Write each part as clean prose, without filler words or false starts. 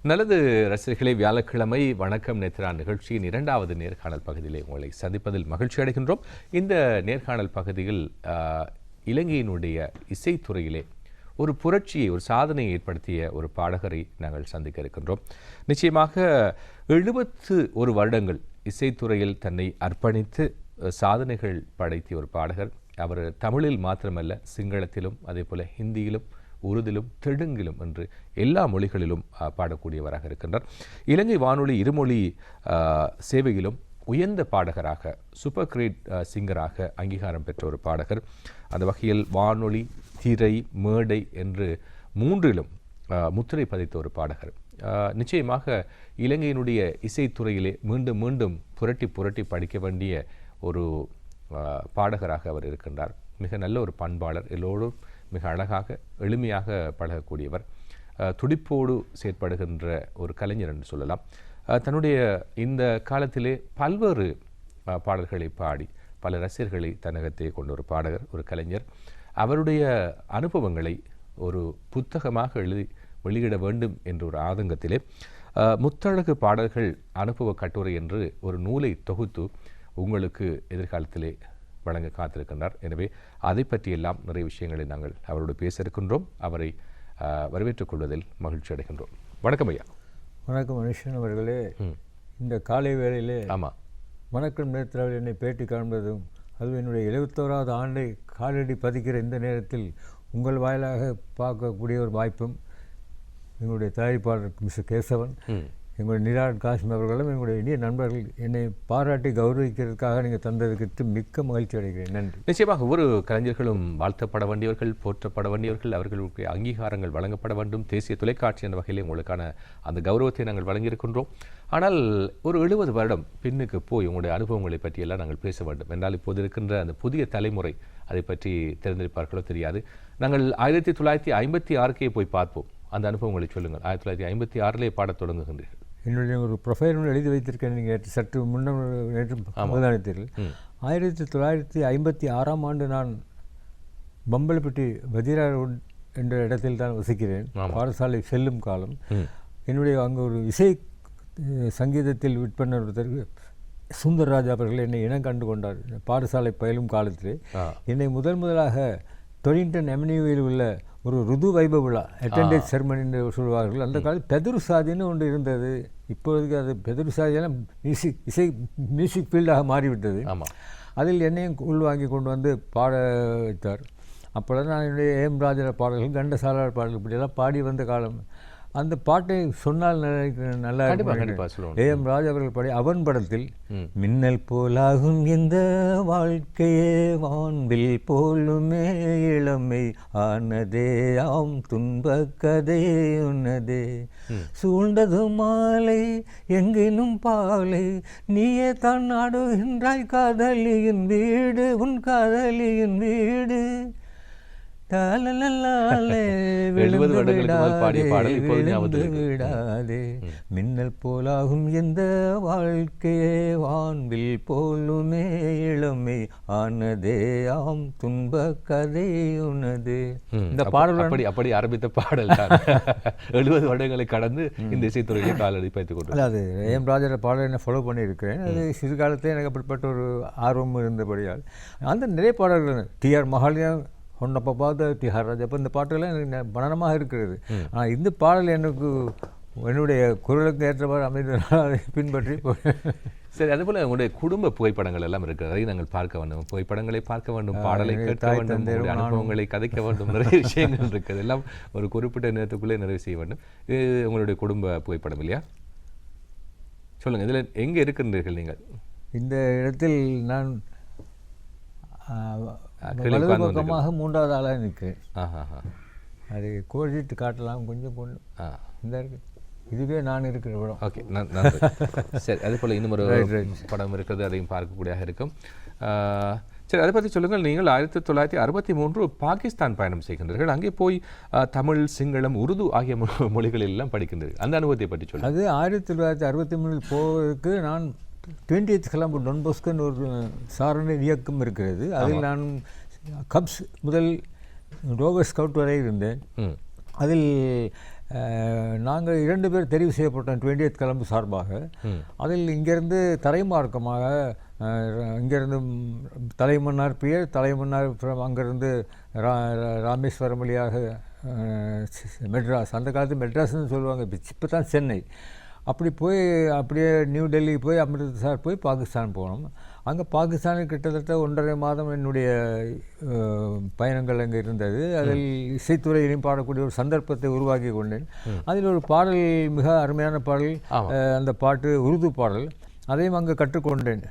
நல்லது ரசிகர்களே, வியாழக்கிழமை வணக்கம் நேத்ரா நிகழ்ச்சியின் இரண்டாவது நேர்காணல் பகுதியிலே உங்களை சந்திப்பதில் மகிழ்ச்சி அடைகின்றோம். இந்த நேர்காணல் பகுதியில் இலங்கையினுடைய இசைத்துறையிலே ஒரு புரட்சியை, ஒரு சாதனையை ஏற்படுத்திய ஒரு பாடகரை நாங்கள் சந்திக்க இருக்கின்றோம். நிச்சயமாக 71 வருடங்கள் இசைத்துறையில் தன்னை அர்ப்பணித்து சாதனைகள் படைத்திய ஒரு பாடகர். அவர் தமிழில் மாத்திரமல்ல, சிங்களத்திலும் அதே போல ஹிந்தியிலும் உருதிலும் தெலுங்கிலும் என்று எல்லா மொழிகளிலும் பாடக்கூடியவராக இருக்கின்றார். இலங்கை வானொலி இருமொழி சேவையிலும் உயர்ந்த பாடகராக, சூப்பர் கிரேட் சிங்கராக அங்கீகாரம் பெற்ற ஒரு பாடகர். அந்த வகையில் வானொலி, திரை, மேடை என்று மூன்றிலும் முத்திரை பதித்த ஒரு பாடகர். நிச்சயமாக இலங்கையினுடைய இசைத்துறையிலே மீண்டும் மீண்டும் புரட்டி படிக்க வேண்டிய ஒரு பாடகராக அவர் இருக்கின்றார். மிக நல்ல ஒரு பண்பாளர், எல்லோரும் மிக அழகாக எளிமையாக பழகக்கூடியவர், துடிப்போடு செயற்படுகின்ற ஒரு கலைஞர் என்று சொல்லலாம். தன்னுடைய இந்த காலத்திலே பல்வேறு பாடல்களை பாடி பல ரசிகர்களை தன்னகத்தே கொண்ட ஒரு பாடகர், ஒரு கலைஞர். அவருடைய அனுபவங்களை ஒரு புத்தகமாக எழுதி வெளியிட வேண்டும் என்ற ஒரு ஆதங்கத்திலே முத்தழகு பாடல்கள் அனுபவ கட்டுரை என்று ஒரு நூலை தொகுத்து உங்களுக்கு எதிர்காலத்திலே வழங்க காத்திருக்கின்றார். எனவே அதை பற்றியெல்லாம் நிறைய விஷயங்களை நாங்கள் அவரோடு பேச இருக்கின்றோம். அவரை வரவேற்றுக் கொள்வதில் மகிழ்ச்சி அடைகின்றோம். வணக்கம் ஐயா. வணக்கம் மனுஷன் அவர்களே. இந்த காலை வேளையிலே வணக்கம் நேத்ராவில் என்னை பேட்டி காண்பதும், அது என்னுடைய 71வது ஆண்டை காலடி பதிக்கிற இந்த நேரத்தில் உங்கள் வாயிலாக பார்க்கக்கூடிய ஒரு வாய்ப்பும், எங்களுடைய தயாரிப்பாளர் மிஸ்டர் கேசவன், எங்களுடைய நிராட் காஷ்மீர் அவர்களும் எங்களுடைய இனிய நண்பர்கள் என்னை பாராட்டி கௌரவிக்கிறதுக்காக நீங்கள் தந்ததுக்கு மிக்க மகிழ்ச்சி அடைகிறேன். நன்றி. நிச்சயமாக ஒவ்வொரு கலைஞர்களும் வாழ்த்தப்பட வேண்டியவர்கள், போற்றப்பட வேண்டியவர்கள், அவர்களுக்கு அங்கீகாரங்கள் வழங்கப்பட வேண்டும். தேசிய தொலைக்காட்சி என்ற வகையில் உங்களுக்கான அந்த கௌரவத்தை நாங்கள் வழங்கியிருக்கின்றோம். ஆனால் ஒரு 70 வருடம் பின்னுக்கு போய் உங்களுடைய அனுபவங்களை பற்றியெல்லாம் நாங்கள் பேச வேண்டும் என்றால், இப்போது இருக்கின்ற அந்த புதிய தலைமுறை அதை பற்றி தெரிந்திருப்பார்களோ தெரியாது. நாங்கள் 1956 போய் பார்ப்போம். அந்த அனுபவங்களை சொல்லுங்கள். 1956 பாடத் தொடங்குகின்றீர்கள். என்னுடைய ஒரு ப்ரொஃபைல் எழுதி வைத்திருக்கேன். நீங்கள் சற்று நேற்று அவதானித்தீர்கள். 1956 ஆண்டு நான் பம்பலப்பட்டி வஜிரா ரோட் என்ற இடத்தில் தான் வசிக்கிறேன். பாடசாலை செல்லும் காலம். என்னுடைய அங்கே ஒரு இசை சங்கீதத்தில் விற்பனர் ஒருத்தர் சுந்தர்ராஜ் அவர்கள் என்னை இனம் கண்டு கொண்டார். பாடசாலை பயிலும் காலத்திலே என்னை முதலாக டொரிங்டன் அவென்யூவில் உள்ள ஒரு ருது வைபவ விழா, அட்டெண்டன்ஸ் செரமனி என்று சொல்வார்கள். அந்த காலத்தில் பெதுரு சாதின்னு ஒன்று இருந்தது. இப்போதைக்கு அது பெதுரு சாதியெல்லாம் மியூசிக் ஃபீல்டாக மாறிவிட்டது. அதில் என்னையும் உள்வாங்கி கொண்டு வந்து பாட வைத்தார். அப்போதான் நான் என்னுடைய ஏஎம் ராஜா பாடல்கள், கண்டசாலார் பாடல்கள் இப்படியெல்லாம் பாடி வந்த காலம். அந்த பாட்டை சொன்னால் நல்லா ஏஎம் ராஜா அவர்கள் பாடி அவன் படத்தில் மின்னல் போலாகும் இந்த வாழ்க்கையே வான்பில் போலுமே இளமை ஆனதே ஆம் துன்பக் கதை உன்னதே சூழ்ந்தது மாலை எங்கினும் பாலை நீயே தான் நாடுகின்றாய் காதலியின் வீடு உன் காதலியின் வீடு 70 வருடங்களுக்கு பாடிய பாடல் இப்போது விடாதே மின்னல் போலாகும் எந்த வாழ்க்கையே வான்வில் போலுமே இளமை ஆனதே ஆம் துன்ப கதை உனது. இந்த பாடல் அப்படி ஆரம்பித்த பாடல் 70 வருடங்களை கடந்து இந்த இசைத்துறையிலே காலடி வைத்துக் கொண்டு அது ஏஎம் ராஜா பாடலை என்ன ஃபாலோ பண்ணியிருக்கிறேன். அது சிறுகாலத்தில் எனக்கு அப்படிப்பட்ட ஒரு ஆர்வம் இருந்தபடியால் அந்த நிறைய பாடல்கள் டிஆர் மகாலியம் ஒன்னப்போ பார்த்து டிஆர் ராஜா, அப்போ இந்த பாட்டுகள்லாம் எனக்கு மனனமாக இருக்கிறது. ஆனால் இந்த பாடல் எனக்கு என்னுடைய குரலுக்கு ஏற்றவாறு அமைந்ததுனால அதை பின்பற்றி சரி. அதேபோல் உங்களுடைய குடும்ப புகைப்படங்கள் எல்லாம் இருக்கிறது. அதை நாங்கள் பார்க்க வேண்டும், புகைப்படங்களை பார்க்க வேண்டும், பாடலை கேட்க வேண்டும், அனுபவங்களை கதைக்க வேண்டும், நிறைய விஷயங்கள் இருக்குது. எல்லாம் ஒரு குறிப்பிட்ட நேரத்துக்குள்ளே நிறைவு செய்ய வேண்டும். இது உங்களுடைய குடும்ப புகைப்படம் இல்லையா? சொல்லுங்கள், இதில் எங்கே இருக்கின்றீர்கள் நீங்கள்? இந்த இடத்தில் நான் வலது பக்கமாக 3வது ஆளாக நிற்கிறேன். அது கோழிட்டு காட்டலாம் கொஞ்சம் பொண்ணு இந்த இருக்கு. இதுவே நான் இருக்கிற படம். ஓகே, சரி. அதே போல் இன்னும் ஒரு படம் இருக்கிறது, அதையும் பார்க்கக்கூடியதாக இருக்கும். சரி, அதை பற்றி சொல்லுங்கள். நீங்கள் 1963 பாகிஸ்தான் பயணம் செய்கின்றீர்கள். அங்கே போய் தமிழ், சிங்களம், உருது ஆகிய மொழிகளில் எல்லாம் படிக்கின்றீர்கள். அந்த அனுபவத்தை பற்றி சொல்லுங்கள். அது 1963 போவதற்கு நான் 20th கிளம்பு டொன் பாஸ்கோன்னு ஒரு சாரண இயக்கம் இருக்கிறது. அதில் நான் கப்ஸ் முதல் ரோவர் ஸ்கவுட் வரை இருந்தேன். அதில் நாங்கள் 2 பேர் தெரிவு செய்யப்பட்டோம் 20th கிளம்பு சார்பாக. அதில் இங்கேருந்து தரைமார்க்கமாக இங்கேருந்து தலைமன்னார் பியர் தலைமன்னார் அங்கேருந்து ராமேஸ்வரம் வழியாக மெட்ராஸ், அந்த காலத்து மெட்ராஸ்ன்னு சொல்லுவாங்க, இப்போ தான் சென்னை. அப்படி போய் அப்படியே நியூ டெல்லி போய் அமிர்தசர் போய் பாகிஸ்தான் போனோம். அங்கே பாகிஸ்தானில் கிட்டத்தட்ட 1.5 மாதம் என்னுடைய பயணங்கள் அங்கே இருந்தது. அதில் இசைத்துறையிலையும் பாடக்கூடிய ஒரு சந்தர்ப்பத்தை உருவாக்கி கொண்டேன். அதில் ஒரு பாடல், மிக அருமையான பாடல், அந்த பாட்டு உருது பாடல், அதையும் அங்கே கற்றுக்கொண்டேன்.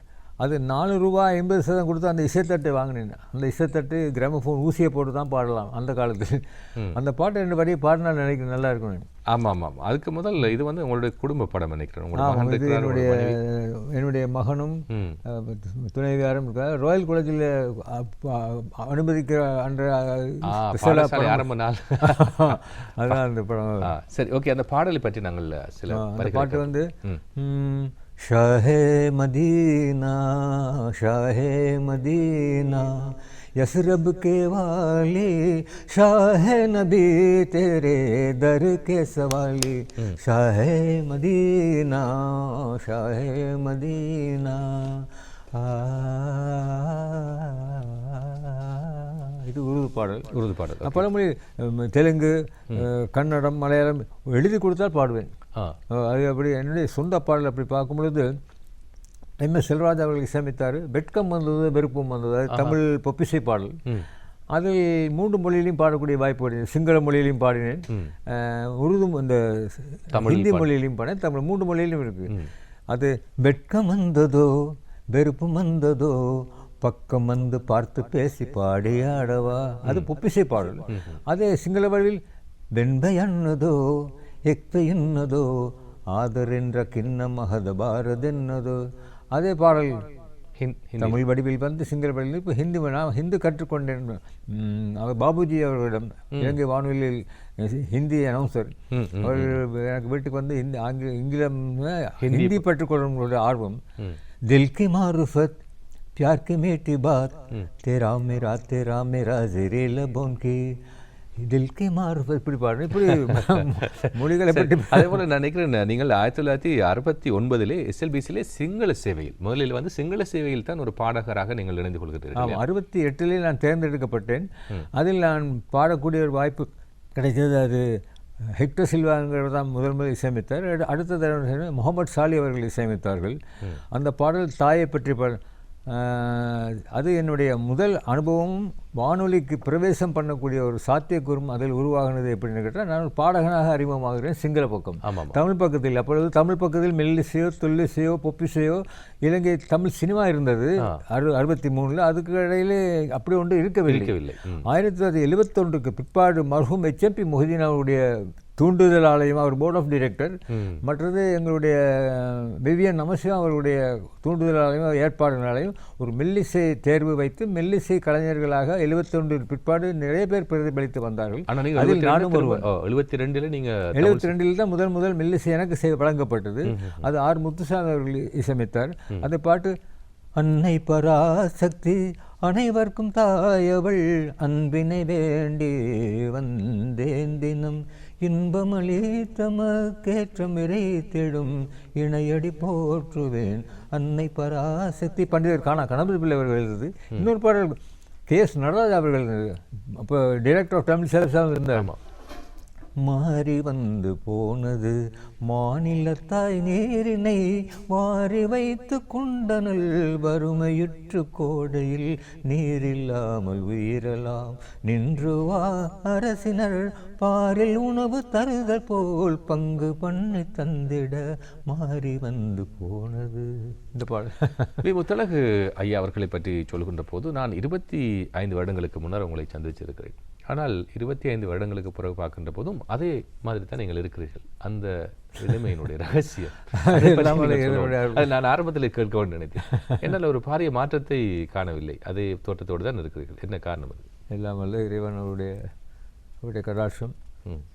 அது $4.50 கொடுத்து அந்த இசைத்தட்டை வாங்கினேன். அந்த இசைத்தட்டு கிராமஃபோன் ஊசியை போட்டு தான் பாடலாம் அந்த காலத்தில். அந்த பாட்டு 2 வரையும் பாடினா நினைக்கிறேன் நல்லா இருக்கணும். ஆமாம். அதுக்கு முதல்ல இது வந்து உங்களுடைய குடும்ப படம் நினைக்கிறேன். இது என்னுடைய மகனும் துணைவியாரும் இருக்கார். ராயல் காலேஜில் அனுமதிக்கிற அன்ற ஆரம்ப நாள் அதுதான் அந்த படம். சரி, ஓகே. அந்த பாடலை பற்றி நாங்கள் சில பாட்டு வந்து ஷாஹே மதீனா ஷாஹே மதீனா यसरब के वाली शाह नबी तेरे दर के सवाली शाह मदीना शाह मदीना. இது உருது பாடல். பழமொழி தெலுங்கு, கன்னடம், மலையாளம் எழுதி கொடுத்தால் பாடுவேன். அது அப்படி என்னுடைய சொந்த பாடல் அப்படி பார்க்கும் பொழுது MS செல்வராஜ் அவர்கள் இசையமைத்தார். வெட்கம் வந்தது வெறுப்பும் வந்தது, அது தமிழ் பொப்பிசை பாடல். அது 3 மொழியிலையும் பாடக்கூடிய வாய்ப்பு கிடையாது. சிங்கள மொழியிலையும் பாடினேன், உருது, இந்த ஹிந்தி மொழியிலையும் பாடினேன், தமிழ் 3 மொழியிலையும் இருக்குது. அது வெட்கம் வந்ததோ வெறுப்பும் வந்ததோ பக்கம் வந்து பார்த்து பேசி பாடி ஆடவா, அது பொப்பிசை பாடல். அதே சிங்கள வழியில் வெண்பை அன்னதோ எக்பை என்னதோ ஆதரென்ற கிண்ண மகத பாரதென்னதோ, அதே பாடல் தமிழ் வடிவில் வந்து சிங்கள வடிவில். இப்போ நான் ஹிந்தி கற்றுக்கொண்டேன். அவர் பாபுஜி அவர்களிடம், இலங்கை வானொலியில் ஹிந்தி அனௌன்சர், அவர் எனக்கு வீட்டுக்கு வந்து ஆங்கிலம் ஹிந்தி கற்றுக்கொள்ளும் ஆர்வம். தில் கி மாருஃபத் प्यार की मीठी बात तेरा मेरा ज़ेरे लबों की दिल की मार्फत, இப்படி பாடுறேன். இப்படி மொழிகளை பற்றி அதே போல் நான் நினைக்கிறேன், நீங்கள் 1969 SLBCயிலே சிங்கள சேவையில், முதலில் வந்து சிங்கள சேவையில் தான் ஒரு பாடகராக நீங்கள் இணைந்து கொள்கிறீர்கள். 68 நான் தேர்ந்தெடுக்கப்பட்டேன். அதில் நான் பாடக்கூடிய ஒரு வாய்ப்பு கிடைத்தது. அது ஹெக்டர் சில்வாங்கிறவர் தான் முதல் இசையமைத்தார். அடுத்த தடவை முகமது சாலி அவர்கள் இசையமைத்தார்கள். அந்த பாடல் தாயை பற்றி அது என்னுடைய முதல் அனுபவம். வானொலிக்கு பிரவேசம் பண்ணக்கூடிய ஒரு சாத்தியக்கூறும் அதில் உருவாகினது எப்படின்னு கேட்டால், நான் ஒரு பாடகனாக அறிமுகமாகிறேன் சிங்கள பக்கம். தமிழ் பக்கத்தில் அப்பொழுது தமிழ் பக்கத்தில் மெல்லிசையோ தொல்லிசையோ பொப்பிசையோ இலங்கை தமிழ் சினிமா இருந்தது 63. அதுக்கு இடையிலே அப்படி ஒன்று இருக்கவில்லை. 1971 பிற்பாடு மர்ஹூம் HMP மொஹிதீன் அவருடைய தூண்டுதலாலையும், அவர் போர்ட் ஆஃப் டைரக்டர், மற்றது எங்களுடைய விவிஎன் நமசிவா அவர்களுடைய தூண்டுதலாலையும் ஏற்பாடுகளாலையும் ஒரு மெல்லிசை தேர்வு வைத்து மெல்லிசை கலைஞர்களாக 71 பிற்பாடு நிறைய பேர் பிரதிபலித்து வந்தார்கள். அதில் நானும் ஒருவர். 72 தான் முதல் மெல்லிசை எனக்கு வழங்கப்பட்டது. அது ஆர் முத்துசாமி அவர்கள் இசையமைத்தார். அந்த பாட்டு அன்னை பராசக்தி அனைவருக்கும் தாயவள் அன்பினை வேண்டி வந்தேன் தினம் இன்பமளி தமக்கேற்றம் இறைத்திடும் இணையடி போற்றுவேன் அன்னை பராசக்தி. பண்டிதர் கணபதி பிள்ளை அவர்கள் எழுதுது. இன்னொரு பாடல் KS நடராஜ் அவர்கள், அப்போ டைரக்டர் ஆஃப் தமிழ் சேலசாக இருந்தார். மாறி வந்து போனது மாநிலத்தாய் நீரினை மாறி வைத்து கொண்டனல் வறுமையுற்று கோடையில் நீரில்லாமல் உயிரலாம் நின்று வா அரசினர் பாரில் உணவு தருதல் போல் பங்கு பண்ணி தந்திட மாறி வந்து போனது. இந்த பாடல் முத்தழகு ஐயா அவர்களை பற்றி சொல்கின்ற போது, நான் 25 வருடங்களுக்கு முன்னர் உங்களை சந்திச்சிருக்கிறேன். ஆனால் 25 வருடங்களுக்கு பிறகு பார்க்கின்ற போதும் அதே மாதிரி தான் நீங்கள் இருக்கிறீர்கள். அந்த இளமையினுடைய ரகசியம் நான் ஆரம்பத்தில் கேட்க வேண்டும் நினைத்தேன். என்னால் ஒரு பாரிய மாற்றத்தை காணவில்லை. அதே தோற்றத்தோடு தான் இருக்கிறீர்கள். என்ன காரணம்? அது எல்லாம் அல்ல இறைவன் அவருடைய கடாட்சம்.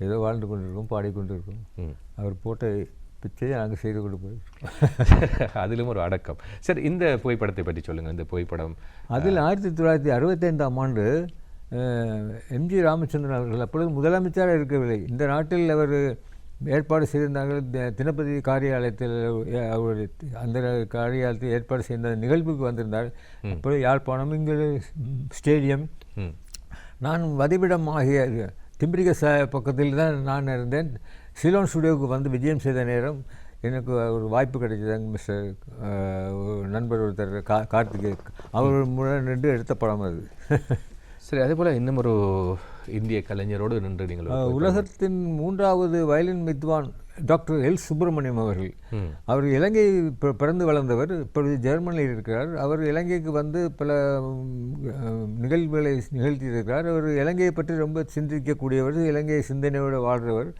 ஏதோ வாழ்ந்து கொண்டிருக்கும், பாடிக்கொண்டிருக்கும். அவர் போட்ட பிச்சையை நாங்கள் செய்து கொடுப்போம். அதிலும் ஒரு அடக்கம். சரி, இந்த புகைப்படத்தை பற்றி சொல்லுங்கள். இந்த புகைப்படம் அதில் 1965ஆம் ஆண்டு எம்ஜி ராமச்சந்திரன் அவர்கள் அப்பொழுது முதலமைச்சராக இருக்கவில்லை. இந்த நாட்டில் அவர் ஏற்பாடு செய்திருந்தார்கள். தினப்பதி காரியாலயத்தில் அவருடைய அந்த காரியாலயத்தில் ஏற்பாடு செய்த நிகழ்வுக்கு வந்திருந்தார். அப்பொழுது யாழ்ப்பாணம் இங்கே ஸ்டேடியம், நான் வதிவிடம் ஆகிய திம்பிரிக பக்கத்தில் தான் நான் இருந்தேன். சிலோன் ஸ்டுடியோவுக்கு வந்து விஜயம் செய்த நேரம் எனக்கு ஒரு வாய்ப்பு கிடைச்சது. மிஸ்டர் நண்பர் ஒருத்தர் கார்த்திகே அவர் முன்னாடி நின்று எடுத்த படம் அது. சரி, அதே போல் இன்னும் ஒரு இந்திய கலைஞரோடு நின்று நீங்கள் உலகத்தின் 3வது வயலின் வித்வான் டாக்டர் எல் சுப்பிரமணியம் அவர்கள். அவர் இலங்கை பிறந்து வளர்ந்தவர், இப்பொழுது ஜெர்மனியில் இருக்கிறார். அவர் இலங்கைக்கு வந்து பல நிகழ்வுகளை நிகழ்த்தியிருக்கிறார். அவர் இலங்கையை பற்றி ரொம்ப சிந்திக்கக்கூடியவர், இலங்கை சிந்தனையோடு வாழ்கிறவர்.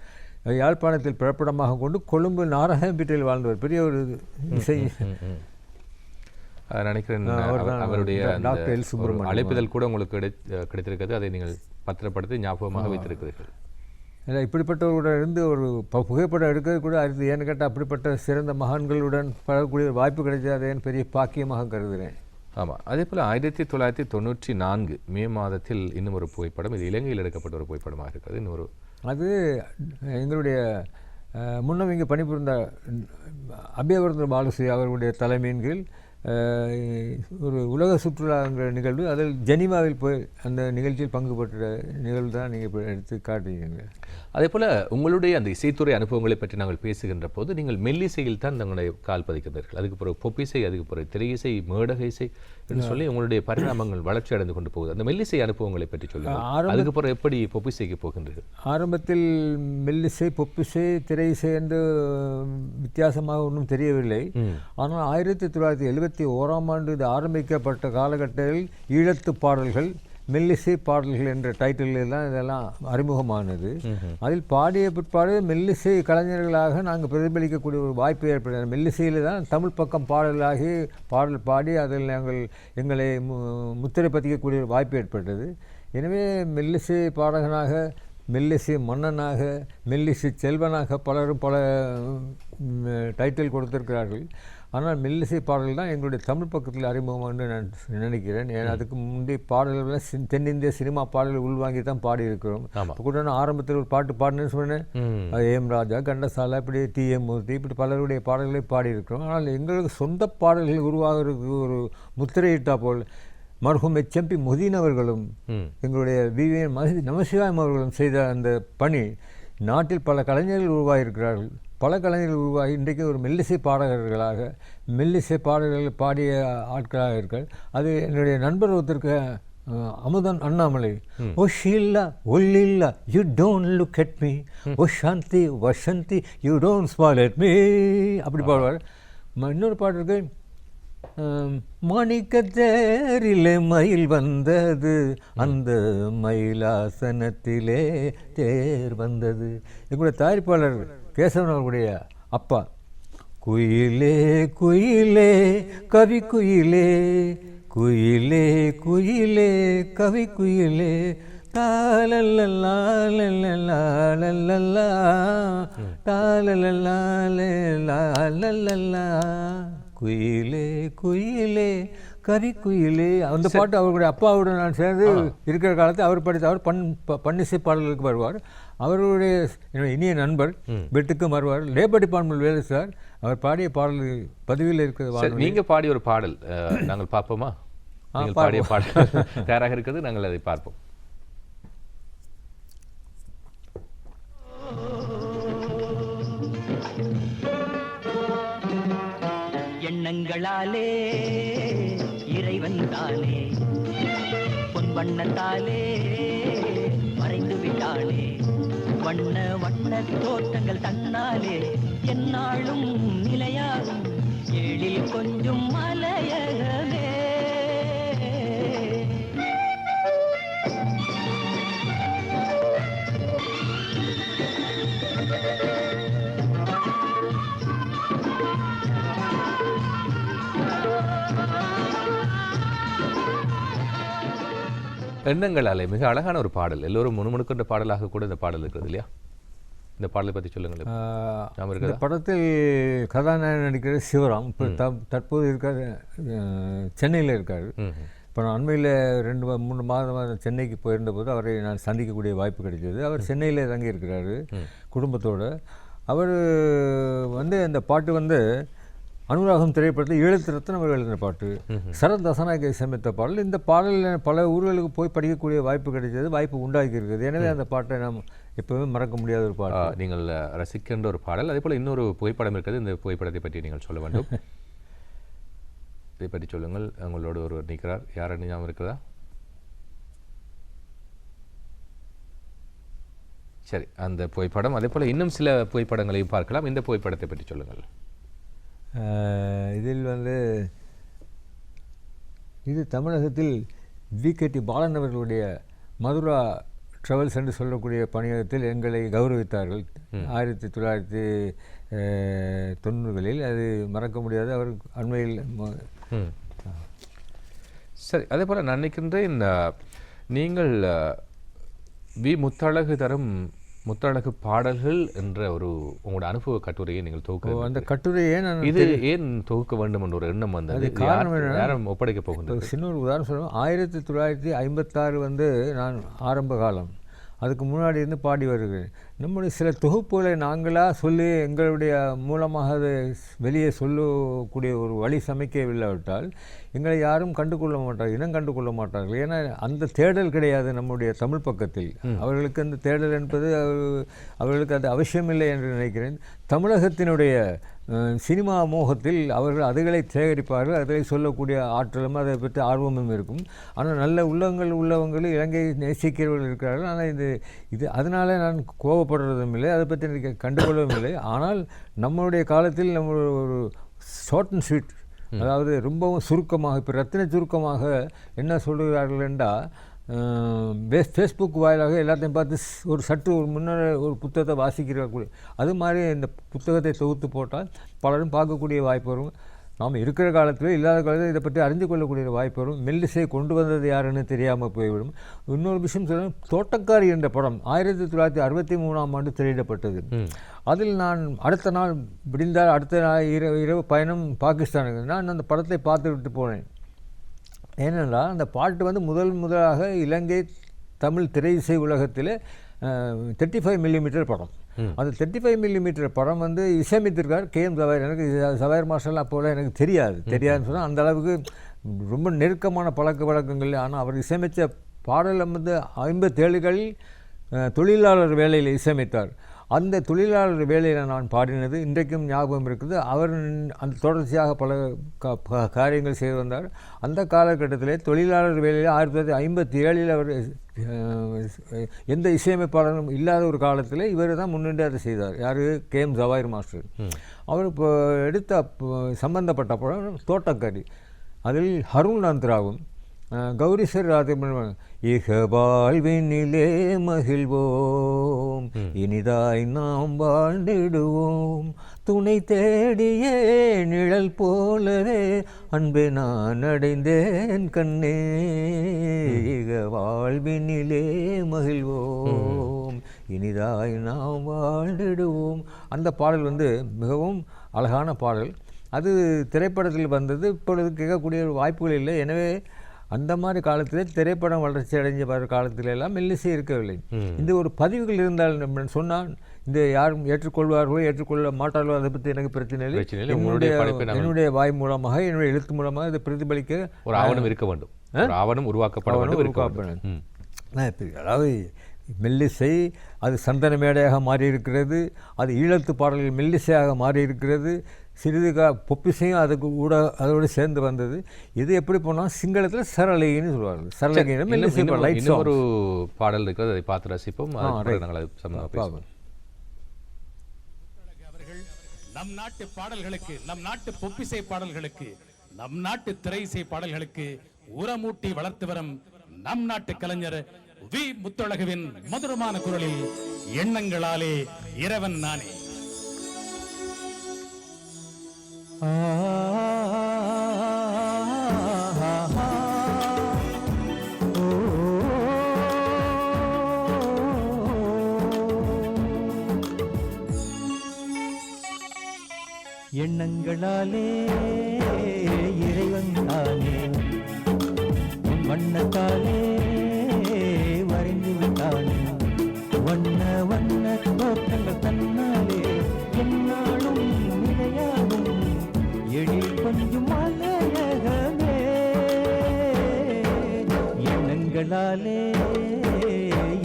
யாழ்ப்பாணத்தில் பிறப்பிடமாக கொண்டு கொழும்பு நாராயணபேட்டையில் வாழ்ந்தவர். பெரிய ஒரு இசை நினைக்கிறேன். அவருடைய அழைப்புதல் கூட உங்களுக்கு கிடைத்திருக்கிறது. அதை நீங்கள் பத்திரப்படுத்தி ஞாபகமாக வைத்திருக்கிறீர்கள். இல்லை, இப்படிப்பட்டவருடன் இருந்து ஒரு புகைப்படம் எடுக்கிறது கூட அரிது. ஏன்னு கேட்டால் அப்படிப்பட்ட சிறந்த மகான்களுடன் பழகக்கூடிய வாய்ப்பு கிடைச்சது. அதை பெரிய பாக்கியமாக கருதுகிறேன். ஆமாம். அதே போல் 1994 மே மாதத்தில் இன்னும் ஒரு புகைப்படம், இது இலங்கையில் எடுக்கப்பட்ட ஒரு புகைப்படமாக இருக்கிறது. இன்னொரு அது எங்களுடைய முன்னம் இங்கே பணிபுரிந்த அபியவர்தன பாலஸ்ரீ அவர்களுடைய தலைமையின் கீழ் ஒரு உலக சுற்றுலாங்கிற நிகழ்வு, அதில் ஜெனீவாவில் போய் அந்த நிகழ்ச்சியில் பங்கு பெற்ற நிகழ்வு தான் நீங்கள் இப்போ எடுத்து காட்டுறீங்க. அதே போல் உங்களுடைய அந்த இசைத்துறை அனுபவங்களை பற்றி நாங்கள் பேசுகின்ற போது நீங்கள் மெல்லிசையில் தான் தங்களுடைய கால் பதிக்கின்றீர்கள். அதுக்கு பிறகு பொப்பிசை, அதுக்கு பிறகு திரையிசை, மேடக இசை என்று சொல்லி உங்களுடைய பரிணாமங்கள் வளர்ச்சி அடைந்து கொண்டு போகுது. அந்த மெல்லிசை அனுபவங்களை பற்றி சொல்லுங்கள். அதுக்கு பிறகு எப்படி பொப்பிசைக்கு போகின்றீர்கள்? ஆரம்பத்தில் மெல்லிசை, பொப்பிசை, திரையிசை என்று வித்தியாசமாக ஒன்றும் தெரியவில்லை. ஆனால் 1971ஆம் ஆண்டு இது ஆரம்பிக்கப்பட்ட காலகட்டத்தில் ஈழத்து பாடல்கள், மெல்லிசை பாடல்கள் என்ற டைட்டில் தான் இதெல்லாம் அறிமுகமானது. அதில் பாடிய பிற்பாடு மெல்லிசை கலைஞர்களாக நாங்கள் பிரதிபலிக்கக்கூடிய ஒரு வாய்ப்பு ஏற்பட்டது. மெல்லிசையில் தான் தமிழ் பக்கம் பாடலாகி பாடல் பாடி அதில் எங்களை முத்திரை பதிக்கக்கூடிய ஒரு வாய்ப்பு ஏற்பட்டது. எனவே மெல்லிசை பாடகனாக, மெல்லிசை மன்னனாக, மெல்லிசை செல்வனாக பலரும் பல டைட்டில் கொடுத்திருக்கிறார்கள். ஆனால் மெல்லிசை பாடல்கள் தான் எங்களுடைய தமிழ் பக்கத்தில் அறிமுகம் என்று நான் நினைக்கிறேன். ஏன்னா அதுக்கு முந்தைய பாடல்கள் தென்னிந்திய சினிமா பாடல்கள் உள்வாங்கி தான் பாடியிருக்கிறோம். கூட நான் ஆரம்பத்தில் ஒரு பாட்டு பாடினேன்னு சொன்னேன். ஏஎம் ராஜா, கண்டசாலா, இப்படி டிஎம் மூர்த்தி, இப்படி பலருடைய பாடல்களை பாடியிருக்கிறோம். ஆனால் எங்களுக்கு சொந்த பாடல்கள் உருவாகிறதுக்கு ஒரு முத்திரையிட்டா போல் மர்ஹூம் எச்எம்பி மொஹிதீன் அவர்களும் எங்களுடைய விவிஎன் நமசிவாயம் அவர்களும் செய்த அந்த பணி, நாட்டில் பல கலைஞர்கள் உருவாகியிருக்கிறார்கள். பல கலைஞர்கள் உருவாகி இன்றைக்கு ஒரு மெல்லிசை பாடகர்களாக, மெல்லிசை பாடல்கள் பாடிய ஆட்களாக இருக்கார். அது என்னுடைய நண்பர் ஒருத்தருக்கு அமுதன் அண்ணாமலை, ஓ ஷீல்லா ஒல்லில்லா you don't look at me, oh Shanti Vasanti you don't smile at me, அப்படி பாடுவார். இன்னொரு பாட்டு இருக்கு, மாணிக்கத்தேரிலே மயில் வந்தது, அந்த மயிலாசனத்திலே தேர் வந்தது. எங்களுடைய தயாரிப்பாளர் கேசவன் அவர்களுடைய அப்பா, குயிலே குயிலே கவி குயிலே, குயிலே குயிலே கவி குயிலே, தாலல்லா தாலல்லா குயிலே குயிலே கரி குயிலே. அந்த பாட்டு அவருடைய அப்பாவுடன் நான் சேர்ந்து இருக்கிற காலத்தில் அவர் படித்த அவர் பன்னிசை பாடல்களுக்கு வருவார். அவருடைய இனிய நண்பர் வீட்டுக்கும் வருவார். லேபர் டிபார்ட்மெண்ட் வேலை சார். அவர் பாடிய பாடல் பதிவில் இருக்கிறது. நீங்கள் பாடிய ஒரு பாடல் நாங்கள் பார்ப்போமா? பாடிய பாடல் தயாராக இருக்கிறது, நாங்கள் அதை பார்ப்போம். எண்ணங்களாலே இறைவன் தானே, பொன் வண்ணத்தாலே மறைந்து விட்டாளே, வண்ண வண்ண தோட்டங்கள் தன்னாலே என்னாலும் நிலையாகும், ஏழில் கொஞ்சம் மலையகமே. எண்ணங்களாலே மிக அழகான ஒரு பாடல், எல்லோரும் முணுமுணுக்கின்ற பாடலாக கூட இந்த பாடல் இருக்கிறது இல்லையா? இந்த பாடலை பற்றி சொல்லுங்கள். இந்த படத்தில் கதாநாயகன் நடிக்கிற சிவராம். இப்போ தற்போது இருக்கார், சென்னையில் இருக்கார். இப்போ நான் அண்மையில் 2-3 மாதமாக சென்னைக்கு போயிருந்தபோது அவரை நான் சந்திக்கக்கூடிய வாய்ப்பு கிடைச்சது. அவர் சென்னையில் தங்கியிருக்கிறாரு குடும்பத்தோடு. அவர் வந்து அந்த பாட்டு வந்து அனுராகம் திரைப்படத்தில் ஈழத்து ரத்னம் அவர்கள் எழுதின பாட்டு, சரத் தசநாயக இசையமைத்த பாடல். இந்த பாடலில் பல ஊர்களுக்கு போய் படிக்கக்கூடிய வாய்ப்பு கிடைச்சது, வாய்ப்பு உண்டாக்கி இருக்குது. எனவே அந்த பாட்டை நாம் எப்போவுமே மறக்க முடியாத ஒரு பாட்டு. நீங்கள் ரசிக்கின்ற ஒரு பாடல். அதே போல் இன்னொரு புகைப்படம் இருக்கிறது. இந்த புகைப்படத்தை பற்றி நீங்கள் சொல்ல வேண்டும். இதை பற்றி சொல்லுங்கள். உங்களோடு ஒருவர் நிற்கிறார். யார் ஞாபகம் இருக்கிறதா? சரி, அந்த புகைப்படம். அதே போல் இன்னும் சில புகைப்படங்களையும் பார்க்கலாம். இந்த புகைப்படத்தை பற்றி சொல்லுங்கள். இதில் வந்து இது தமிழகத்தில் VKT பாலன் அவர்களுடைய மதுரா ட்ராவல்ஸ் என்று சொல்லக்கூடிய பணியகத்தில் எங்களை கௌரவித்தார்கள் 1990களில். அது மறக்க முடியாது. அவர் அண்மையில் சரி. அதே போல் நான் நினைக்கின்றேன், நீங்கள் முத்தழகு தரும் முத்தழகு பாடல்கள் என்ற ஒரு உங்களோட அனுபவ கட்டுரையை நீங்கள் தொகுக்க, அந்த கட்டுரையை நான் இது ஏன் தொகுக்க வேண்டும் என்ற ஒரு எண்ணம் வந்தது? யாரும் ஒப்படைக்க போகின்றது? சின்ன ஒரு உதாரணம் சொல்லுவோம். 1956 வந்து நான் ஆரம்ப காலம், அதுக்கு முன்னாடி இருந்து பாடி வருகிறேன். நம்முடைய சில தொகுப்புகளை நாங்களாக சொல்லி எங்களுடைய மூலமாக அதை வெளியே சொல்லக்கூடிய ஒரு வழி சமைக்கவில்லாவிட்டால் எங்களை யாரும் கண்டுகொள்ள மாட்டார்கள், இனம் கண்டுகொள்ள மாட்டார்கள். ஏன்னா அந்த தேடல் கிடையாது நம்முடைய தமிழ் பக்கத்தில். அவர்களுக்கு அந்த தேடல் என்பது அவர்களுக்கு அது அவசியமில்லை என்று நினைக்கிறேன். தமிழகத்தினுடைய சினிமா மோகத்தில் அவர்கள் அதுகளை சேகரிப்பார்கள், அதை சொல்லக்கூடிய ஆற்றலும் அதை பற்றி ஆர்வமும் இருக்கும். ஆனால் நல்ல உள்ளவங்கள் இலங்கையை நேசிக்கிறவர்கள் இருக்கிறார்கள். ஆனால் இது அதனால் நான் கோபப்படுறதும் இல்லை, அதை பற்றி எனக்கு கண்டுகொள்ளவும் இல்லை. ஆனால் நம்மளுடைய காலத்தில் நம்ம ஒரு ஷார்ட் அண்ட் ஸ்வீட், அதாவது ரொம்பவும் சுருக்கமாக, இப்போ ரத்தின சுருக்கமாக என்ன சொல்கிறார்கள் என்றால், ஃபேஸ்புக் வாயிலாக எல்லாத்தையும் பார்த்து ஒரு முன்னரே ஒரு புத்தகத்தை வாசிக்கிறக்கூடிய அது மாதிரி இந்த புத்தகத்தை தொகுத்து போட்டால் பலரும் பார்க்கக்கூடிய வாய்ப்பு வரும். நாம் இருக்கிற காலத்தில் இல்லாத காலத்தில் இதை பற்றி அறிந்து கொள்ளக்கூடிய வாய்ப்பு வரும். மெல்லிசை கொண்டு வந்தது யாருன்னு தெரியாமல் போய்விடும். இன்னொரு விஷயம் சொல்ல, தோட்டக்காரி என்ற படம் 1963ஆம் ஆண்டு திரையிடப்பட்டது. அதில் நான் அடுத்த நாள் விடிந்தால் அடுத்த நாள் இரவு பயணம் பாகிஸ்தானுக்கு. நான் அந்த படத்தை பார்த்து விட்டு போனேன். ஏனென்றால் அந்த பாட்டு வந்து முதலாக இலங்கை தமிழ் திரை இசை உலகத்தில் 35 மில்லிமீட்டர் படம். அந்த 35 மில்லிமீட்டர் படம் வந்து இசையமைத்திருக்கார் KM சவாயர். எனக்கு சவாயர் மாஸ்டர் அப்போலாம் எனக்கு தெரியாதுன்னு சொன்னால் அந்த அளவுக்கு ரொம்ப நெருக்கமான பழக்க வழக்கங்கள். ஆனால் அவர் இசையமைத்த பாடல் வந்து 57களில் தொழிலாளர் வேலையில் இசையமைத்தார். அந்த தொழிலாளர் வேலையில் நான் பாடினது இன்றைக்கும் ஞாபகம் இருக்குது. அவர் அந்த தொடர்ச்சியாக பல காரியங்கள் செய்து வந்தார். அந்த காலகட்டத்தில் தொழிலாளர் வேலையில் 1957 அவர் எந்த இசையமைப்பாளரும் இல்லாத ஒரு காலத்தில் இவர் தான் முன்னின்று அதை செய்தார். யார்? KM Xavier master. அவர் இப்போ எடுத்த சம்பந்தப்பட்ட படம் தோட்டக்காரி. அதில் ஹருண் நந்த்ராவும் கௌரிசர் ராஜபன் இக வாழ்வினிலே மகிழ்வோம், இனிதாய் நாம் வாழ்ந்திடுவோம், துணை தேடியே நிழல் போலவே அன்பே நான் அடைந்தேன் கண்ணே, இக வாழ்வினிலே மகிழ்வோம், இனிதாய் நாம் வாழ்ந்திடுவோம். அந்த பாடல் வந்து மிகவும் அழகான பாடல். அது திரைப்படத்தில் வந்தது. இப்பொழுது கேட்கக்கூடிய வாய்ப்புகள் இல்லை. எனவே அந்த மாதிரி காலத்தில் திரைப்படம் வளர்ச்சி அடைஞ்ச காலத்தில் எல்லாம் மெல்லிசை இருக்கவில்லை. இந்த ஒரு பதிவுகள் இருந்தால் சொன்னால் இந்த யாரும் ஏற்றுக்கொள்வார்களோ ஏற்றுக்கொள்ள மாட்டார்களோ அதை பற்றி எனக்கு பிரச்சனை இல்லை. என்னுடைய வாய் மூலமாக என்னுடைய எழுத்து மூலமாக இதை பிரதிபலிக்க ஒரு ஆவணம் இருக்க வேண்டும், ஆவணம் உருவாக்கப்பட வேண்டும். அதாவது மெல்லிசை அது சந்தன மேடையாக மாறியிருக்கிறது, அது ஈழத்து பாடல்கள் மெல்லிசையாக மாறியிருக்கிறது, சிறிது பொப்பிசையும் அதுக்கு அதோடு சேர்ந்து வந்தது. இது எப்படி போனால் சிங்களத்தில் சரளகின்னு சொல்லுவார்கள். சரளகின்னு மெல்லிசை ஒரு பாடல் இருக்கிறது, அதை பார்த்து ரசிப்போம். நம் நாட்டு பாடல்களுக்கு, நம் நாட்டு பொப்பிசை பாடல்களுக்கு, நம் நாட்டு திரை இசை பாடல்களுக்கு உரமூட்டி வளர்த்து வரும் நம் நாட்டு கலைஞர் முத்தழகுவின் மதுரமான குரலில் எண்ணங்களாலே இறைவன் நானே. எண்ணங்களாலே இறைவன் தானே, வண்ணத்தாலே வரைந்து விட்டானே வண்ண வண்ண தோற்றங்கள் தன்னாலே என்னாலும் நிலையாகும் எழில் கொஞ்சம் அழகமே எண்ணங்களாலே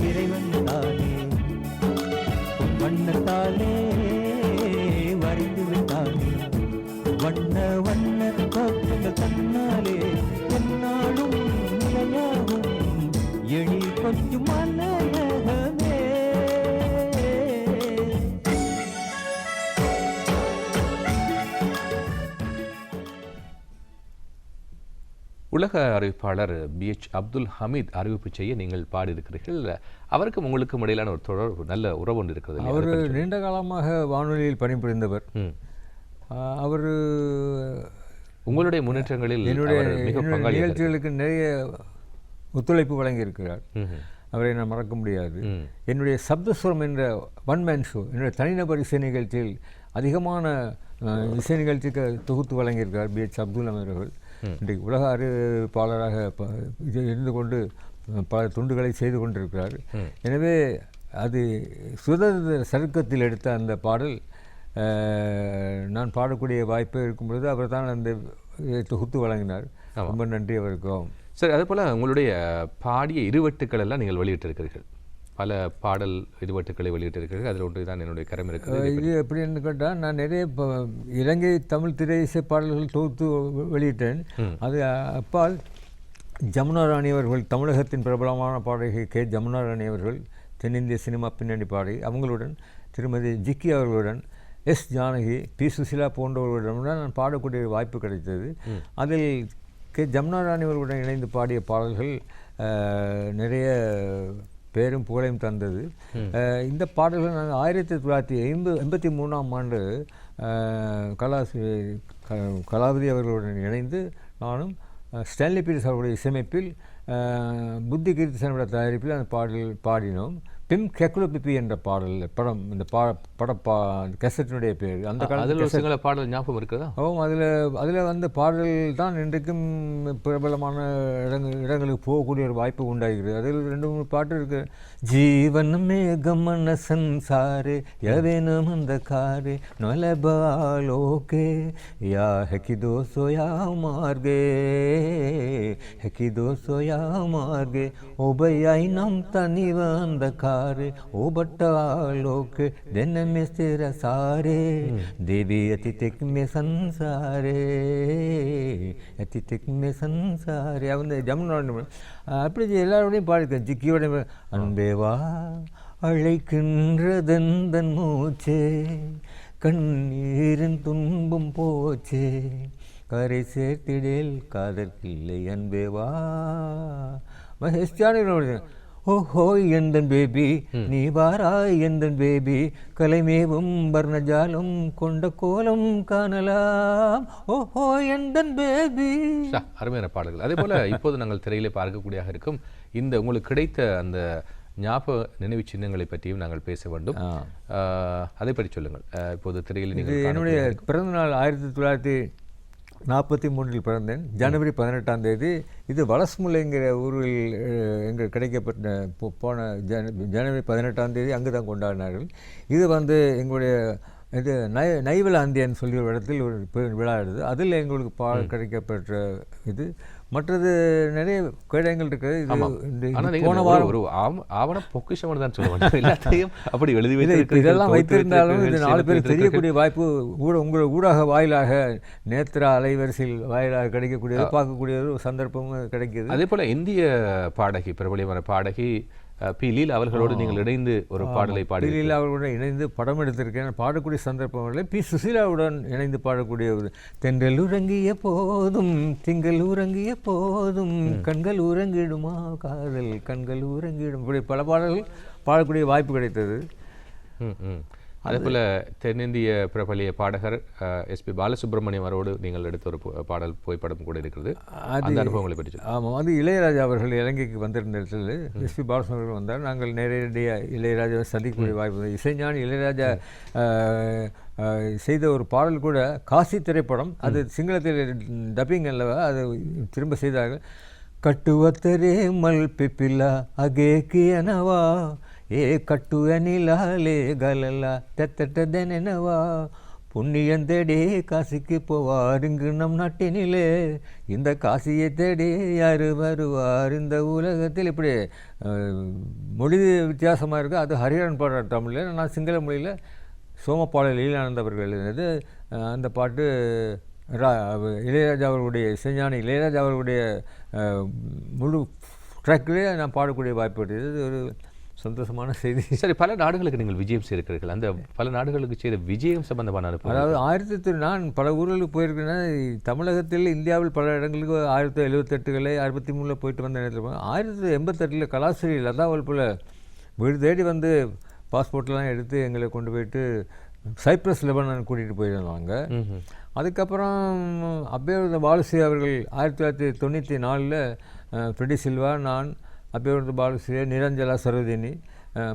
இறைவன் தானே வண்ணத்தாலே வரைந்து விட்டானே வண்ண வண்ண தோற்றங்கள் தன்னாலே என்னாலும் நிலையாகும் எழில் கொஞ்சம் அழகமே உலக அறிவிப்பாளர் BH அப்துல் ஹமீத் அறிவிப்பு செய்ய நீங்கள் பாடியிருக்கிறீர்கள். அவருக்கும் உங்களுக்கும் இடையிலான ஒரு தொடர்பு, நல்ல உறவு ஒன்று இருக்கிறது. அவர் நீண்ட காலமாக வானொலியில் பணிபுரிந்தவர். அவர் உங்களுடைய முன்னேற்றங்களில் என்னுடைய மிக பங்காளி, நிகழ்ச்சிகளுக்கு நிறைய ஒத்துழைப்பு வழங்கியிருக்கிறார். அவரை நான் மறக்க முடியாது. என்னுடைய சப்தஸ்வரம் என்ற ஒன் மேன் ஷோ, என்னுடைய தனிநபர் இசை நிகழ்ச்சியில் அதிகமான இசை நிகழ்ச்சிக்கு தொகுத்து வழங்கியிருக்கிறார் BH அப்துல் ஹமீத் அவர்கள். இன்றைக்கு உலக அறிவிப்பாளராக இருந்து கொண்டு பல துண்டுகளை செய்து கொண்டிருக்கிறார். எனவே அது சுதந்திர சருக்கத்தில் எடுத்த அந்த பாடல் நான் பாடக்கூடிய வாய்ப்பு இருக்கும் பொழுது அவர் தான் அந்த தொகுத்து வழங்கினார். ரொம்ப நன்றி அவருக்கும். சரி, அதே போல் உங்களுடைய பாடிய இருவட்டுக்கள் எல்லாம் நீங்கள் வெளியிட்டிருக்கிறீர்கள். பல பாடல் இருவட்டுக்களை வெளியிட்டிருக்கிறீர்கள். அதில் ஒன்று தான் என்னுடைய கரம் இருக்கிறது. இது எப்படின்னு கேட்டால், நான் நிறைய இலங்கை தமிழ் திரை இசை பாடல்கள் தொகுத்து வெளியிட்டேன். அது அப்பால் ஜமுனா ராணி அவர்கள், தமிழகத்தின் பிரபலமான பாடகி K. ஜமுனா ராணி அவர்கள், தென்னிந்திய சினிமா பின்னணி பாடகி, அவங்களுடன் திருமதி ஜிக்கி அவர்களுடன், S. ஜானகி, P. சுசிலா போன்றவர்களுடன் நான் பாடக்கூடிய வாய்ப்பு கிடைத்தது. அதில் K. ஜமுனா ராணி அவர்களுடன் இணைந்து பாடிய பாடல்கள் நிறைய பேரும் புகழையும் தந்தது. இந்த பாடல்கள் நாங்கள் 1983ஆம் ஆண்டு கலாவதி அவர்களுடன் இணைந்து நானும் ஸ்டான்லி பீரிஸ் அவர்களுடைய இசையமைப்பில் புத்தி கீர்த்தி சனோட தயாரிப்பில் அந்த பாடல் பாடினோம். பிம் கெக்குலோ பிப்பி என்ற பாடல் படம், இந்த கேசட்டினுடைய பேர். அந்த காலத்தில் பாடல் ஞாபகம் இருக்கிறதா? அதில் வந்த பாடல் தான் இன்றைக்கும் பிரபலமான இடங்களுக்கு போகக்கூடிய ஒரு வாய்ப்பு உண்டாகிறது. அதில் 2-3 பாட்டு இருக்கு. ஜீவன் மேகமன சன்சாரே யவேனம் அந்த காரே நொலபாலோகே யா ஹெக்கிதோ சோயா மார்கே ஹெக்கிதோ சோயா மார்கே ஒபையாய் நம் தனிவ அந்த காரே ஓபட்டாலோகே தென்னமே ஸ்திர சாரே தேவி அதிதிக் மே சன்சாரே அதிதிக் மே சன்சாரே. அவன் ஜமுனா அப்படி எல்லாரோடையும் பாடிருக்கேன். ஜிக்கியோட அன்பேவா அழைக்கின்றதன் மூச்சே கண்ணீரின் துன்பம் போச்சே கரை சேர்த்திடேல் காதற்கில்லை அன்பேவா. மகேஷ்டானோட ஓஹோ எந்தன் பேபி நீ வாராய் எந்தன் பேபி கலைமேவும் வர்ணஜாலம் கொண்ட கோலம் காணலாம் ஓஹோ எந்தன் பேபி. அருமையான பாடல்கள். அதே போல இப்போது நாங்கள் திரையிலே பார்க்கக்கூடியதாக இருக்கும் இந்த உங்களுக்கு கிடைத்த அந்த ஞாபக நினைவு சின்னங்களை பற்றியும் நாங்கள் பேச வேண்டும். அதை பற்றி சொல்லுங்கள். இப்போது திரையில் நீங்கள் என்னுடைய பிறந்தநாள் 1943 பிறந்தேன். ஜனவரி 18ஆம் தேதி. இது வலஸ்முல்லைங்கிற ஊரில் எங்கள் கிடைக்கப்பட்ட போன ஜனவரி 18ஆம் தேதி அங்கு தான் கொண்டாடினார்கள். இது எங்களுடைய இது நைவலாந்தியன்னு சொல்லி ஒரு இடத்தில் ஒரு விழா எடுது. அதில் எங்களுக்கு கிடைக்கப்பட்ட இது. மற்றது நிறைய கேடயங்கள் இருக்குது. போன வாரம் ஒரு ஆவண பொக்கிஷம் தான் சொல்லுவாங்க. எல்லாத்தையும் அப்படி எழுதி வைத்து இதெல்லாம் வைத்திருந்தாலும் இது 4 பேர் தெரியக்கூடிய வாய்ப்பு உங்கள் ஊடக வாயிலாக நேத்ரா அலைவரிசையில் வாயிலாக கிடைக்கக்கூடியது, பார்க்கக்கூடிய ஒரு சந்தர்ப்பமும் கிடைக்கிது. அதே போல் இந்திய பாடகி, பிரபலியமான பாடகி P. லீலா அவர்களோடு நீங்கள் இணைந்து ஒரு பாடலை பாடி, லீலா அவர்களுடன் இணைந்து படம் எடுத்திருக்கேன். பாடக்கூடிய சந்தர்ப்பங்களில் P. சுசீலாவுடன் இணைந்து பாடக்கூடிய ஒரு தென்றல் உறங்கிய போதும் திங்கள் உறங்கிய போதும் கண்கள் உறங்கிடுமா காதல் கண்கள் உறங்கிடும், இப்படி பல பாடல்கள் பாடக்கூடிய வாய்ப்பு கிடைத்தது. அதே போல் தென்னிந்திய பிரபலிய பாடகர் SP. பாலசுப்ரமணியம் அவரோடு நீங்கள் எடுத்த ஒரு பாடல் புகைப்படம் கூட இருக்கிறது. அந்த அனுபவங்களை பற்றி. ஆமாம், இளையராஜா அவர்கள் இலங்கைக்கு வந்திருந்த இடத்துல SP. பாலசுப்ரமணியம் வந்தார். நாங்கள் நேரடியாக இளையராஜாவை சந்திக்கக்கூடிய வாய்ப்பு. இசைஞானி இளையராஜா செய்த ஒரு பாடல் கூட காசி திரைப்படம், அது சிங்களத்தில் டப்பிங் அல்லவா, அது திரும்ப செய்தார்கள். ಕಟ್ಟುವತ್ತರೆ ಮಲ್ಪಿಪಿಲ್ಲ ಅಗೇಕಿಯನವಾ ಏ ಕಟ್ಟುವನಿಲಾಲೆ ಗಲಲ ತೆತ್ತಟದೆನೆನವಾ புண்ணியம் தேடி காசிக்கு போவார் இங்கு நம் நாட்டினிலே இந்த காசியை தேடி யார் வருவார் இந்த உலகத்தில். இப்படி மொழி வித்தியாசமாக இருக்குது. அது ஹரிஹரன் பாடுற தமிழில், நான் சிங்கள மொழியில் சோமப்பாள லீலானந்த அவர்கள் எழுதினது. அந்த பாட்டு இளையராஜா அவர்களுடைய இசைஞானி இளையராஜா அவர்களுடைய முழு ட்ராக்கிலே நான் பாடக்கூடிய வாய்ப்பு கிடைத்தது. இது ஒரு சந்தோஷமான செய்தி. சரி, பல நாடுகளுக்கு நீங்கள் விஜயம் செய்திருக்கிறீர்கள். அந்த பல நாடுகளுக்கு செய்த விஜயம் சம்பந்தமான அதாவது நான் பல ஊர்களுக்கு போயிருக்கேன்னா, தமிழகத்தில் இந்தியாவில் பல இடங்களுக்கு 1978 63 போயிட்டு வந்த நேரத்தில் 1988 கலாஸ்ரீயில் லதாவல்பில் வீடு தேடி வந்து பாஸ்போர்ட்லாம் எடுத்து எங்களை கொண்டு போயிட்டு சைப்ரஸ் லெபனான் கூட்டிகிட்டு போயிருந்தாங்க. அதுக்கப்புறம் அபேவர்த பாலுஸ்ரீ அவர்கள் 1994 ஃப்ரெடி சில்வா, நான், அபேவர்த பாலுஸ்ரீ, நிரஞ்சலா சரோஜினி,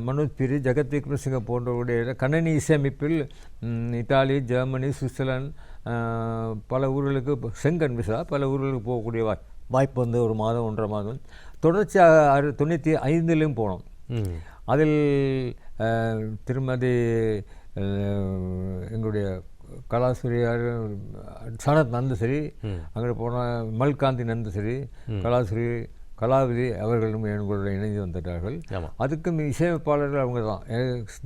மனோஜ் பிரி, ஜெகத் விக்ரமசிங்க போன்றவருடைய கணனி இசையமைப்பில் இத்தாலி, ஜெர்மனி, சுவிட்சர்லாந்து பல ஊர்களுக்கு செங்கன் விசா பல ஊர்களுக்கு போகக்கூடிய வாய்ப்பு வந்து ஒரு மாதம் 1.5 மாதம் தொடர்ச்சியாக 95 போனோம். அதில் திருமதி எங்களுடைய கலாசுரியார் சனத் நந்தசரி, அங்கே போனால் மல்காந்தி நந்தசரி, கலாசுரி கலாவதி அவர்களும் எங்களோட இணைந்து வந்துட்டார்கள். அதுக்கும் இசையமைப்பாளர்கள் அவங்க தான்,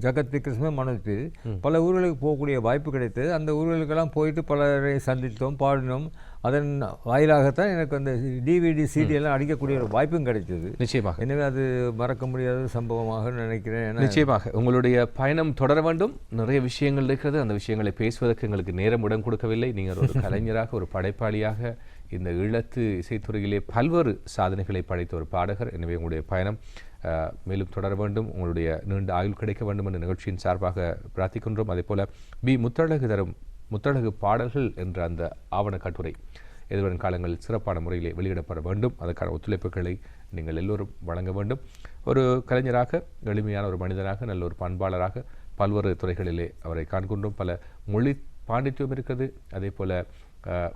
ஜெகத் விக்ரம, மனோஜ் பிரி. பல ஊர்களுக்கு போகக்கூடிய வாய்ப்பு கிடைத்தது. அந்த ஊர்களுக்கெல்லாம் போயிட்டு பலரை சந்தித்தோம், பாடினோம். அதன் வாயிலாகத்தான் எனக்கு அந்த டிவிடி சிடி எல்லாம் அடிக்கக்கூடிய ஒரு வாய்ப்பும் கிடைத்தது. நிச்சயமாக. எனவே அது மறக்க முடியாத சம்பவமாக நினைக்கிறேன். நிச்சயமாக உங்களுடைய பயணம் தொடர வேண்டும். நிறைய விஷயங்கள் இருக்கிறது. அந்த விஷயங்களை பேசுவதற்கு எங்களுக்கு நேரம் இடம் கொடுக்கவில்லை. நீங்கள் ஒரு கலைஞராக, ஒரு படைப்பாளியாக, இந்த ஈழத்து இசைத்துறையிலே பல்வேறு சாதனைகளை படைத்த ஒரு பாடகர். எனவே உங்களுடைய பயணம் மேலும் தொடர வேண்டும், உங்களுடைய நீண்ட ஆயுள் கிடைக்க வேண்டும் என்ற நிகழ்ச்சியின் சார்பாக பிரார்த்திக்கின்றோம். அதே போல முத்தழகு தரும் முத்தழகு பாடல்கள் என்ற அந்த ஆவண கட்டுரை எதிர்வரும் காலங்களில் சிறப்பான முறையிலே வெளியிடப்பட வேண்டும். அதற்கான ஒத்துழைப்புகளை நீங்கள் எல்லோரும் வழங்க வேண்டும். ஒரு கலைஞராக, எளிமையான ஒரு மனிதனாக, நல்ல ஒரு பண்பாளராக பல்வேறு துறைகளிலே அவரை காண்கின்றோம். பல மொழி பாண்டித்யம் இருக்கிறது. அதே போல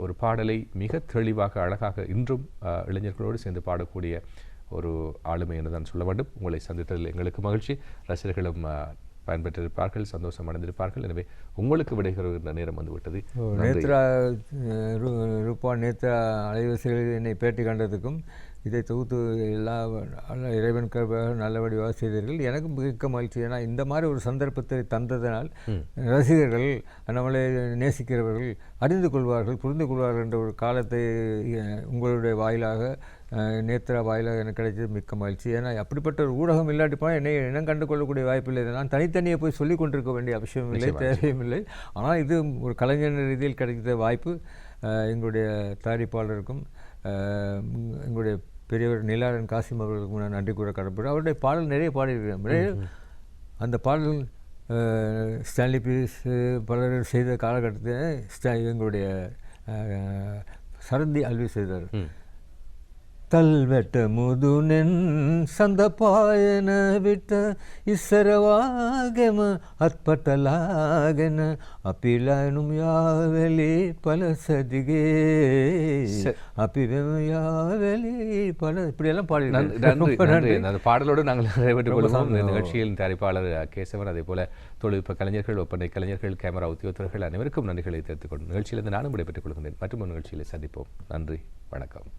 ஒரு பாடலை மிக தெளிவாக, அழகாக இன்றும் இளைஞர்களோடு சேர்ந்து பாடக்கூடிய ஒரு ஆளுமை என்று தான் சொல்ல வேண்டும். உங்களை சந்தித்ததில் எங்களுக்கு மகிழ்ச்சி. ரசிகர்களும் பயன்பெற்றிருப்பார்கள், சந்தோஷம் அடைந்திருப்பார்கள். எனவே உங்களுக்கு விடைகிற நேரம் வந்துவிட்டது. ரூபா நேத்ரா அலைவரிசைகளில் என்னை பேட்டி கண்டதுக்கும் இதை தொகுத்து எல்லா இறைவன் நல்லபடியாக செய்தீர்கள். எனக்கு மிக்க மகிழ்ச்சி. ஏன்னா இந்த மாதிரி ஒரு சந்தர்ப்பத்தை தந்ததனால் ரசிகர்கள், நம்மளை நேசிக்கிறவர்கள் அறிந்து கொள்வார்கள், புரிந்து கொள்வார்கள் என்ற ஒரு காலத்தை உங்களுடைய வாயிலாக, நேத்ரா வாயிலாக எனக்கு கிடைச்சது மிக்க மகிழ்ச்சி. ஏன்னா அப்படிப்பட்ட ஒரு ஊடகம் இல்லாட்டி போனால் என்னை இனம் கண்டு கொள்ளக்கூடிய வாய்ப்பு இல்லை. நான் தனித்தனியே போய் சொல்லிக் கொண்டிருக்க வேண்டிய அவசியம் இல்லை, தேவையும் இல்லை. ஆனால் இது ஒரு கலைஞர் ரீதியில் கிடைத்த வாய்ப்பு. எங்களுடைய தயாரிப்பாளருக்கும் எங்களுடைய பெரியவர் நிலாரன் காசிம் அவர்களுக்கு நான் நன்றி கூற கடற்படுறேன். அவருடைய பாடல் நிறைய பாடியிருக்கிறேன். அந்த பாடல் ஸ்டான்லி பீரிஸ் பலர் செய்த காலகட்டத்தில் எங்களுடைய சரந்தி அல்வி செய்தார். தல்வெட்ட முதுனென் சந்தபாயன விட்ட இசரவாகம அற்பட்டலாகன அப்பிலனும் யாவலி பல சதிகே அப்பிவம் யாவலி பல, இப்படியெல்லாம் பாடினார். அந்த பாடலோடு நாங்கள் நிறைவேற்றிக் கொள்வோம். இந்த நிகழ்ச்சியில் தயாரிப்பாளர் கேசவன், அதே போல தொழில்நுட்ப கலைஞர்கள், ஒப்பனை கலைஞர்கள், கேமரா உத்தியோகத்தர்கள் அனைவருக்கும் நன்றிகளை தெரிவித்துக் கொண்டு நிகழ்ச்சியிலிருந்து நானும் விடைபெற்றுக் கொள்கின்றேன். மற்றும் ஒரு நிகழ்ச்சியில் சந்திப்போம். நன்றி, வணக்கம்.